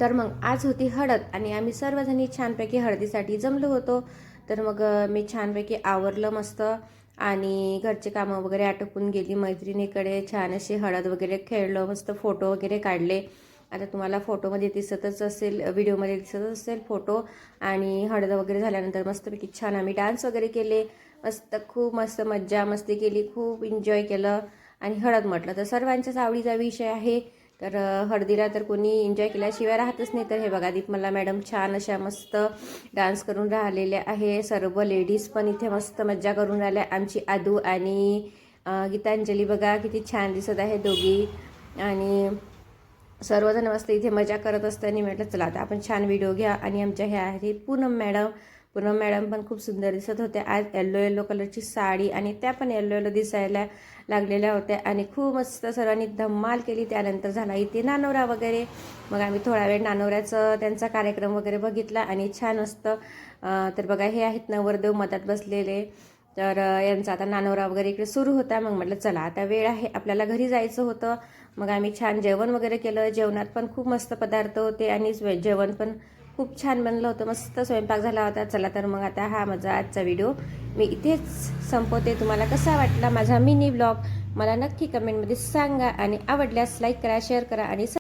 तर मग आज होती हळद आणि आम्ही सर्वजणी छानपैकी हळदीसाठी जमलो होतो. तर मग मी छानपैकी आवरलं मस्त आणि घरचे कामं वगैरे आटोपून गेली मैत्रिणीकडे. छान अशी हळद वगैरे खेळलो, मस्त फोटो वगैरे काढले. आता तुम्हाला फोटोमध्ये दिसतच असेल, व्हिडिओमध्ये दिसतच असेल फोटो. आणि हळद वगैरे झाल्यानंतर मस्तपैकी छान आम्ही डान्स वगैरे केले. खूप मस्त मज्जा मस्ती केली, खूप एन्जॉय केलं. आणि हळद म्हटलं तर सर्वांच्याच आवडीचा विषय आहे. तर हळदीला तर कोणी एन्जॉय केल्याशिवाय राहतच नाही. तर हे बघा दीपमल्ला मॅडम छान अशा मस्त डान्स करून राहिलेल्या आहे. सर्व लेडीज पण इथे मस्त मज्जा करून राहिल्या. आमची आदू आणि गीतांजली बघा किती छान दिसत आहे दोघी. आणि सर्वजण मस्त इथे मजा करत असताना म्हटलं चला आता आपण छान व्हिडिओ घ्या. आणि आमच्या ह्या आहेत पूनम मॅडम पण खूप सुंदर दिसत होत्या. आज येलो कलरची साडी आणि त्या पण येलो दिसायला लागलेल्या होत्या आणि खूप मस्त सर्वांनी धम्माल केली. त्यानंतर झाला इथे नानोरा वगैरे. मग आम्ही थोडा वेळ नानोऱ्याचं त्यांचा कार्यक्रम वगैरे बघितला आणि छान मस्त. तर बघा हे आहेत नवरदेव मधात बसलेले. तर यांचा आता नानोरा वगैरे इकडे सुरू होता. मग म्हटलं चला आता वेळ आहे, आपल्याला घरी जायचं होतं. मग आम्ही छान जेवण वगैरे केलं. जेवणात पण खूप मस्त पदार्थ होते आणि जेवण पण खूप छान बनलं होतं. मस्त स्वयंपाक झाला होता. चला तर मग आता हा माझा आजचा व्हिडिओ मी इथेच संपवते. तुम्हाला कसा वाटला माझा मिनी ब्लॉग मला नक्की कमेंटमध्ये सांगा आणि आवडल्यास लाईक करा, शेअर करा आणि